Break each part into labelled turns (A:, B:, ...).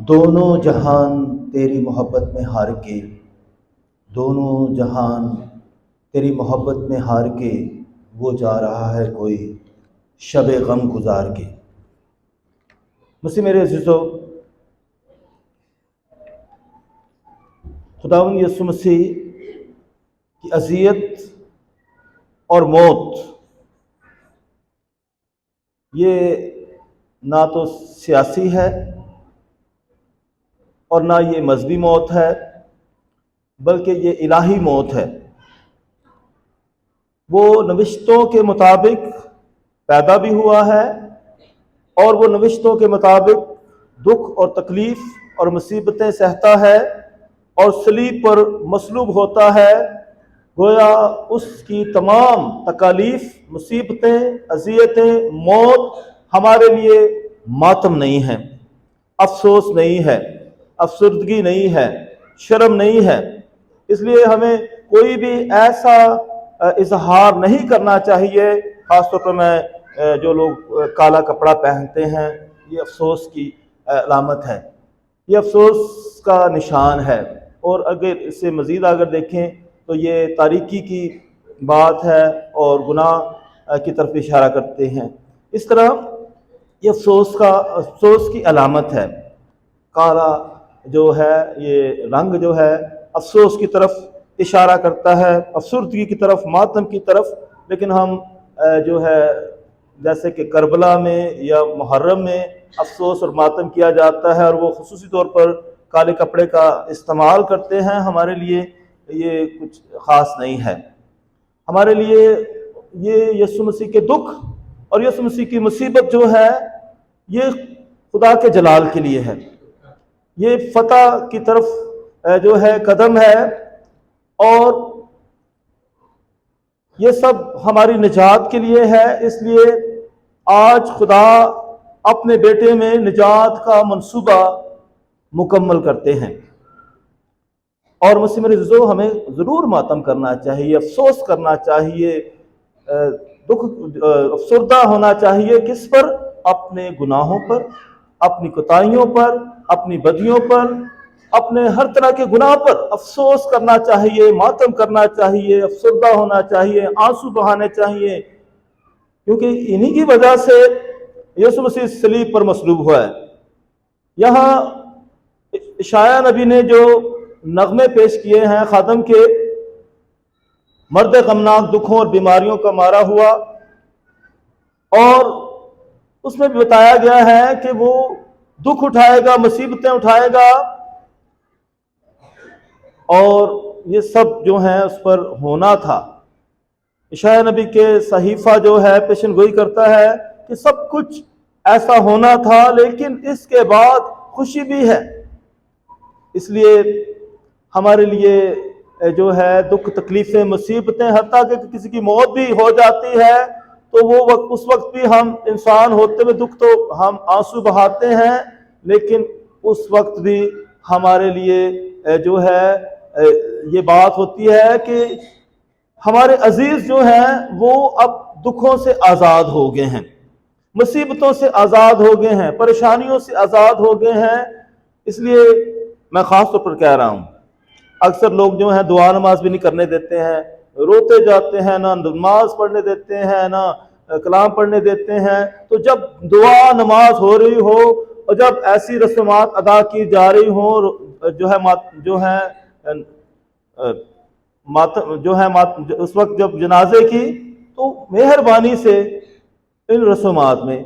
A: دونوں جہان تیری محبت میں ہار کے، دونوں جہان تیری محبت میں ہار کے، وہ جا رہا ہے کوئی شب غم گزار کے۔ مسیح میرے عزیزو، خداوند یسوع مسیح کی اذیت اور موت یہ نہ تو سیاسی ہے اور نہ یہ مذہبی موت ہے، بلکہ یہ الہی موت ہے۔ وہ نوشتوں کے مطابق پیدا بھی ہوا ہے اور وہ نوشتوں کے مطابق دکھ اور تکلیف اور مصیبتیں سہتا ہے اور صلیب پر مصلوب ہوتا ہے۔ گویا اس کی تمام تکالیف، مصیبتیں، اذیتیں، موت ہمارے لیے ماتم نہیں ہے، افسوس نہیں ہے، افسردگی نہیں ہے، شرم نہیں ہے۔ اس لیے ہمیں کوئی بھی ایسا اظہار نہیں کرنا چاہیے، خاص طور پر میں جو لوگ کالا کپڑا پہنتے ہیں، یہ افسوس کی علامت ہے، یہ افسوس کا نشان ہے۔ اور اگر اس سے مزید اگر دیکھیں تو یہ تاریکی کی بات ہے اور گناہ کی طرف اشارہ کرتے ہیں۔ اس طرح یہ افسوس کی علامت ہے۔ کالا جو ہے، یہ رنگ جو ہے افسوس کی طرف اشارہ کرتا ہے، افسردگی کی طرف، ماتم کی طرف۔ لیکن ہم جو ہے جیسے کہ کربلا میں یا محرم میں افسوس اور ماتم کیا جاتا ہے اور وہ خصوصی طور پر کالے کپڑے کا استعمال کرتے ہیں، ہمارے لیے یہ کچھ خاص نہیں ہے۔ ہمارے لیے یہ یسوع مسیح کے دکھ اور یسوع مسیح کی مصیبت جو ہے، یہ خدا کے جلال کے لیے ہے، یہ فتح کی طرف جو ہے قدم ہے، اور یہ سب ہماری نجات کے لیے ہے۔ اس لیے آج خدا اپنے بیٹے میں نجات کا منصوبہ مکمل کرتے ہیں، اور مسیح میرے عزیزو، ہمیں ضرور ماتم کرنا چاہیے، افسوس کرنا چاہیے، افسردہ ہونا چاہیے۔ کس پر؟ اپنے گناہوں پر، اپنی کوتاہیوں پر، اپنی بدیوں پر، اپنے ہر طرح کے گناہ پر افسوس کرنا چاہیے، ماتم کرنا چاہیے، افسردہ ہونا چاہیے، آنسو بہانے چاہیے، کیونکہ انہی کی وجہ سے یسوع مسیح صلیب پر مصلوب ہوا ہے۔ یہاں اشعیاء نبی نے جو نغمے پیش کیے ہیں خادم کے، مرد غمناک دکھوں اور بیماریوں کا مارا ہوا، اور اس میں بھی بتایا گیا ہے کہ وہ دکھ اٹھائے گا، مصیبتیں اٹھائے گا، اور یہ سب جو ہیں اس پر ہونا تھا۔ اشعیاء نبی کے صحیفہ جو ہے پیشن گوئی کرتا ہے کہ سب کچھ ایسا ہونا تھا، لیکن اس کے بعد خوشی بھی ہے۔ اس لیے ہمارے لیے جو ہے دکھ، تکلیفیں، مصیبتیں، حتیٰ کہ کسی کی موت بھی ہو جاتی ہے تو وہ وقت، اس وقت بھی ہم انسان ہوتے ہوئے دکھ تو ہم آنسو بہاتے ہیں، لیکن اس وقت بھی ہمارے لیے جو ہے یہ بات ہوتی ہے کہ ہمارے عزیز جو ہیں وہ اب دکھوں سے آزاد ہو گئے ہیں، مصیبتوں سے آزاد ہو گئے ہیں، پریشانیوں سے آزاد ہو گئے ہیں۔ اس لیے میں خاص طور پر کہہ رہا ہوں، اکثر لوگ جو ہیں دعا نماز بھی نہیں کرنے دیتے ہیں، روتے جاتے ہیں، نہ نماز پڑھنے دیتے ہیں، نہ کلام پڑھنے دیتے ہیں۔ تو جب دعا نماز ہو رہی ہو اور جب ایسی رسومات ادا کی جا رہی ہوں اس وقت جب جنازے کی، تو مہربانی سے ان رسومات میں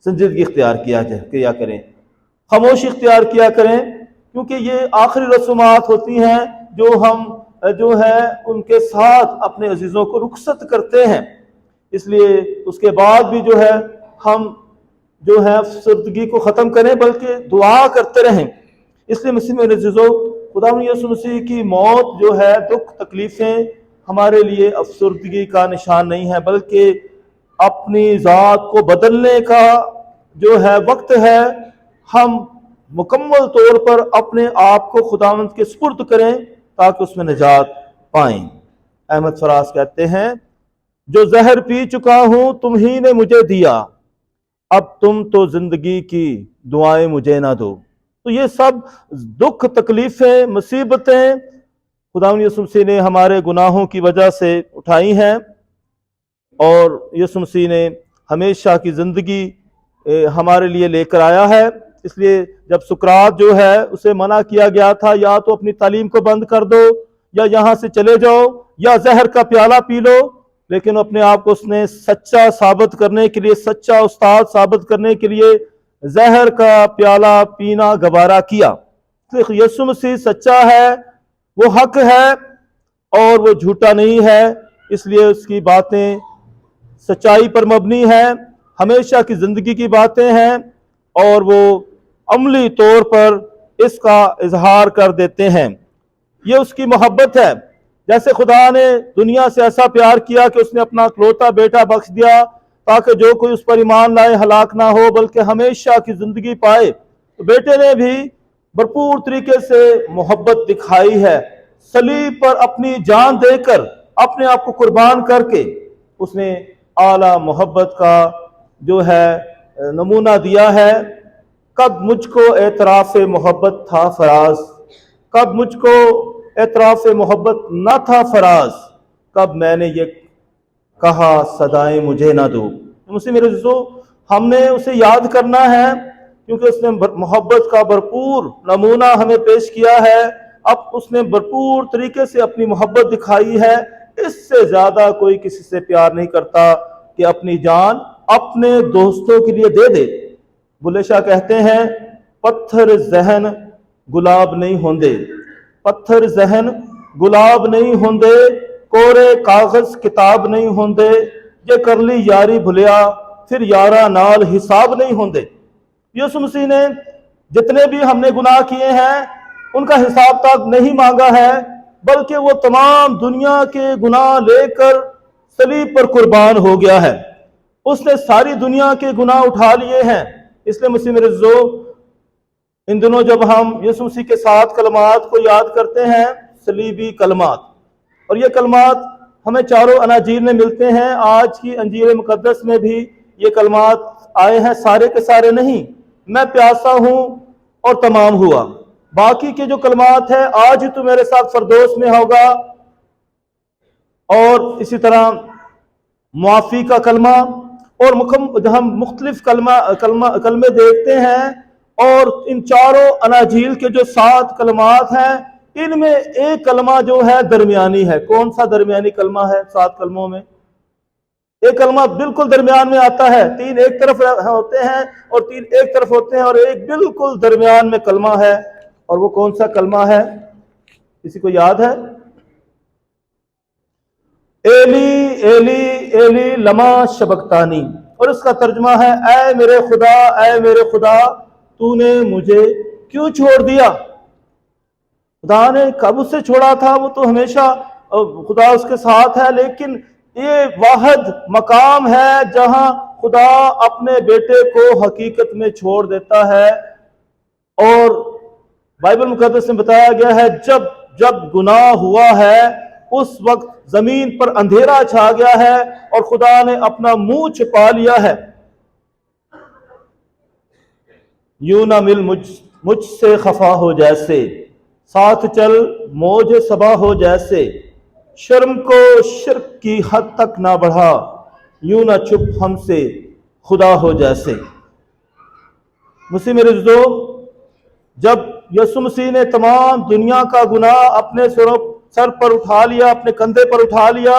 A: سنجیدگی اختیار کیا کریں، خاموشی اختیار کیا کریں، کیونکہ یہ آخری رسومات ہوتی ہیں جو ہم جو ہے ان کے ساتھ اپنے عزیزوں کو رخصت کرتے ہیں۔ اس لیے اس کے بعد بھی جو ہے ہم جو ہے افسردگی کو ختم کریں، بلکہ دعا کرتے رہیں۔ اس لیے مسیح میرے عزیزو، خداوند یسوع مسیح کی موت جو ہے، دکھ، تکلیفیں ہمارے لیے افسردگی کا نشان نہیں ہے، بلکہ اپنی ذات کو بدلنے کا جو ہے وقت ہے۔ ہم مکمل طور پر اپنے آپ کو خداوند کے سپرد کریں تاکہ اس میں نجات پائیں۔ احمد فراز کہتے ہیں، جو زہر پی چکا ہوں تم ہی نے مجھے دیا، اب تم تو زندگی کی دعائیں مجھے نہ دو۔ تو یہ سب دکھ، تکلیفیں، مصیبتیں خداوند یسوع مسیح نے ہمارے گناہوں کی وجہ سے اٹھائی ہیں، اور یسوع مسیح نے ہمیشہ کی زندگی ہمارے لیے لے کر آیا ہے۔ اس لیے جب سقراط جو ہے اسے منع کیا گیا تھا، یا تو اپنی تعلیم کو بند کر دو، یا یہاں سے چلے جاؤ، یا زہر کا پیالہ پی لو، لیکن اپنے آپ کو اس نے سچا ثابت کرنے کے لیے، سچا استاد ثابت کرنے کے لیے زہر کا پیالہ پینا گوارا کیا۔ یسوع مسیح سچا ہے، وہ حق ہے اور وہ جھوٹا نہیں ہے، اس لیے اس کی باتیں سچائی پر مبنی ہیں، ہمیشہ کی زندگی کی باتیں ہیں، اور وہ عملی طور پر اس کا اظہار کر دیتے ہیں۔ یہ اس کی محبت ہے، جیسے خدا نے دنیا سے ایسا پیار کیا کہ اس نے اپنا اکلوتا بیٹا بخش دیا تاکہ جو کوئی اس پر ایمان لائے ہلاک نہ ہو بلکہ ہمیشہ کی زندگی پائے۔ تو بیٹے نے بھی بھرپور طریقے سے محبت دکھائی ہے، صلیب پر اپنی جان دے کر، اپنے آپ کو قربان کر کے اس نے اعلیٰ محبت کا جو ہے نمونہ دیا ہے۔ کب مجھ کو اعتراف محبت تھا فراز، کب مجھ کو اعتراف محبت نہ تھا فراز، کب میں نے یہ کہا صدائیں مجھے نہ دو۔ مسیح میرے عزیزو، ہم نے اسے یاد کرنا ہے کیونکہ اس نے محبت کا بھرپور نمونہ ہمیں پیش کیا ہے۔ اب اس نے بھرپور طریقے سے اپنی محبت دکھائی ہے۔ اس سے زیادہ کوئی کسی سے پیار نہیں کرتا کہ اپنی جان اپنے دوستوں کے لیے دے دے۔ بلے شاہ کہتے ہیں پتھر ذہن گلاب نہیں ہوندے، پتھر ذہن گلاب نہیں ہوندے، کورے کاغذ کتاب نہیں ہوندے، جے کر لی یاری بھلیا پھر یارہ نال حساب نہیں ہوندے۔ یسوع مسیح نے جتنے بھی ہم نے گناہ کیے ہیں ان کا حساب تک نہیں مانگا ہے، بلکہ وہ تمام دنیا کے گناہ لے کر صلیب پر قربان ہو گیا ہے۔ اس نے ساری دنیا کے گناہ اٹھا لیے ہیں۔ اس لیے مسیح میرے عزیزو، ان دنوں جب ہم یسوع مسیح کے ساتھ کلمات کو یاد کرتے ہیں، صلیبی کلمات، اور یہ کلمات ہمیں چاروں اناجیل میں ملتے ہیں، آج کی انجیل مقدس میں بھی یہ کلمات آئے ہیں، سارے کے سارے نہیں۔ میں پیاسا ہوں اور تمام ہوا، باقی کے جو کلمات ہیں، آج ہی تو میرے ساتھ فردوس میں ہوگا، اور اسی طرح معافی کا کلمہ، اور ہم مختلف کلمے دیکھتے ہیں، اور ان چاروں اناجیل کے جو 7 کلمات ہیں ان میں ایک کلمہ جو ہے درمیانی ہے۔ کون سا درمیانی کلمہ ہے 7 کلموں میں؟ ایک کلمہ بالکل درمیان میں آتا ہے، 3 ایک طرف ہوتے ہیں اور 3 ایک طرف ہوتے ہیں، اور ایک بالکل درمیان میں کلمہ ہے، اور وہ کون سا کلمہ ہے؟ کسی کو یاد ہے؟ ایلی ایلی ایلی لما شبکتانی، اور اس کا ترجمہ ہے اے میرے خدا، اے میرے خدا تو نے مجھے کیوں چھوڑ دیا۔ خدا نے کب اسے چھوڑا تھا؟ وہ تو ہمیشہ خدا اس کے ساتھ ہے، لیکن یہ واحد مقام ہے جہاں خدا اپنے بیٹے کو حقیقت میں چھوڑ دیتا ہے، اور بائبل مقدس میں بتایا گیا ہے جب گناہ ہوا ہے اس وقت زمین پر اندھیرا چھا گیا ہے اور خدا نے اپنا منہ چھپا لیا ہے۔ یوں نہ مل مجھ سے خفا ہو جیسے، ساتھ چل موج صبا ہو جیسے، شرم کو شرک کی حد تک نہ بڑھا، یوں نہ چھپ ہم سے خدا ہو جیسے۔ مسیح میرے عزیزو، جب یسوع مسیح نے تمام دنیا کا گناہ اپنے سر پر اٹھا لیا، اپنے کندھے پر اٹھا لیا،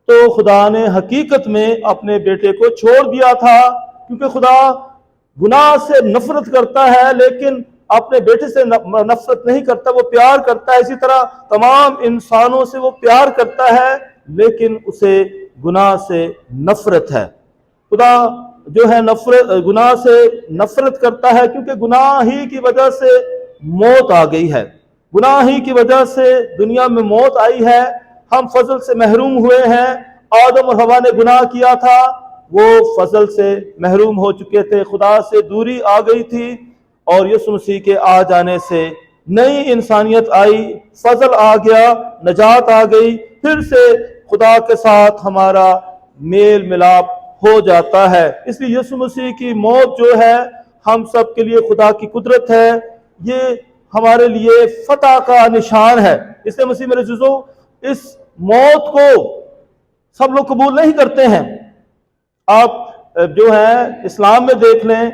A: تو خدا نے حقیقت میں اپنے بیٹے کو چھوڑ دیا تھا، کیونکہ خدا گناہ سے نفرت کرتا ہے لیکن اپنے بیٹے سے نفرت نہیں کرتا، وہ پیار کرتا ہے۔ اسی طرح تمام انسانوں سے وہ پیار کرتا ہے لیکن اسے گناہ سے نفرت ہے۔ خدا جو ہے گناہ سے نفرت کرتا ہے، کیونکہ گناہ ہی کی وجہ سے موت آ گئی ہے، گناہ ہی کی وجہ سے دنیا میں موت آئی ہے، ہم فضل سے محروم ہوئے ہیں۔ آدم اور حوا نے گناہ کیا تھا، وہ فضل سے محروم ہو چکے تھے، خدا سے دوری آ گئی تھی، اور یسوع مسیح کے آ جانے سے نئی انسانیت آئی، فضل آ گیا، نجات آ گئی، پھر سے خدا کے ساتھ ہمارا میل ملاپ ہو جاتا ہے۔ اس لیے یسوع مسیح کی موت جو ہے ہم سب کے لیے خدا کی قدرت ہے، یہ ہمارے لیے فتح کا نشان ہے۔ اس لیے مسیح میرے عزیزو، اس موت کو سب لوگ قبول نہیں کرتے ہیں۔ آپ جو ہے اسلام میں دیکھ لیں،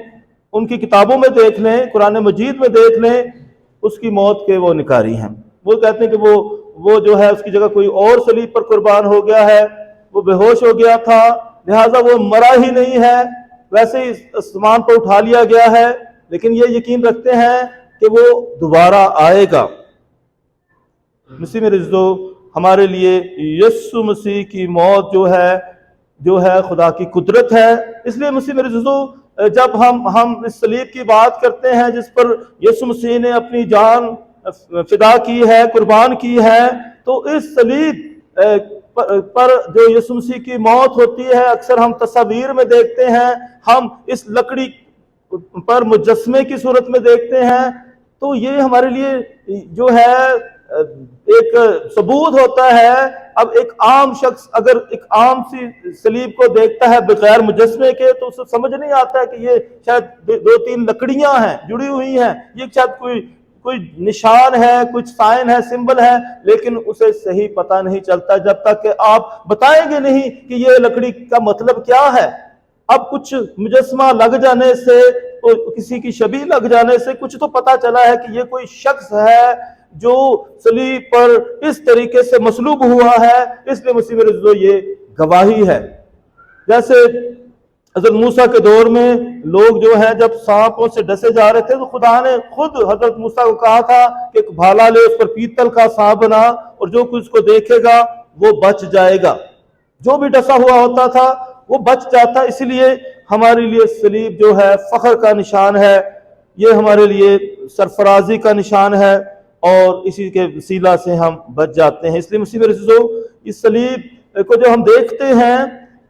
A: ان کی کتابوں میں دیکھ لیں، قرآن مجید میں دیکھ لیں، اس کی موت کے وہ نکاری ہیں۔ وہ کہتے ہیں کہ وہ جو ہے اس کی جگہ کوئی اور صلیب پر قربان ہو گیا ہے، وہ بے ہوش ہو گیا تھا، لہٰذا وہ مرا ہی نہیں ہے، ویسے ہی آسمان پر اٹھا لیا گیا ہے، لیکن یہ یقین رکھتے ہیں کہ وہ دوبارہ آئے گا۔ مسیح میرے عزیزو، ہمارے لیے یسوع مسیح کی موت جو ہے خدا کی قدرت ہے۔ اس لیے مسیح میرے عزیزو، جب ہم اس صلیب کی بات کرتے ہیں جس پر یسوع مسیح نے اپنی جان فدا کی ہے، قربان کی ہے، تو اس صلیب پر جو یسوع مسیح کی موت ہوتی ہے، اکثر ہم تصاویر میں دیکھتے ہیں، ہم اس لکڑی پر مجسمے کی صورت میں دیکھتے ہیں، تو یہ ہمارے لیے جو ہے ایک ثبوت ہوتا ہے۔ اب ایک عام شخص اگر ایک عام سی صلیب کو دیکھتا ہے بغیر مجسمے کے، تو اسے سمجھ نہیں آتا ہے کہ یہ شاید 2-3 لکڑیاں ہیں جڑی ہوئی ہیں، یہ شاید کوئی نشان ہے، کچھ سائن ہے، سمبل ہے، لیکن اسے صحیح پتہ نہیں چلتا جب تک کہ آپ بتائیں گے نہیں کہ یہ لکڑی کا مطلب کیا ہے۔ اب کچھ مجسمہ لگ جانے سے، کسی کی شبیہ لگ جانے سے کچھ تو پتہ چلا ہے کہ یہ کوئی شخص ہے جو صلیب پر اس طریقے سے مصلوب ہوا ہے۔ اس لیے مسیح میرے عزیزو، یہ گواہی ہے۔ جیسے حضرت موسیٰ کے دور میں لوگ جو ہے جب سانپوں سے ڈسے جا رہے تھے، تو خدا نے خود حضرت موسیٰ کو کہا تھا کہ ایک بھالا لے، اس پر پیتل کا سانپ بنا، اور جو کوئی اس کو دیکھے گا وہ بچ جائے گا۔ جو بھی ڈسا ہوا ہوتا تھا وہ بچ جاتا۔ اس لیے ہمارے لیے صلیب جو ہے فخر کا نشان ہے، یہ ہمارے لیے سرفرازی کا نشان ہے، اور اسی کے وسیلہ سے ہم بچ جاتے ہیں۔ اس لیے مسیح میرے عزیزو، اس صلیب کو جو ہم دیکھتے ہیں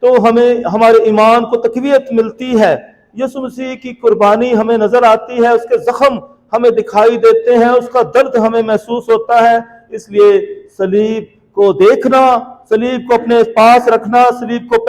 A: تو ہمیں ہمارے ایمان کو تقویت ملتی ہے۔ یسوع مسیح کی قربانی ہمیں نظر آتی ہے، اس کے زخم ہمیں دکھائی دیتے ہیں، اس کا درد ہمیں محسوس ہوتا ہے۔ اس لیے صلیب کو دیکھنا، صلیب کو اپنے پاس رکھنا، صلیب کو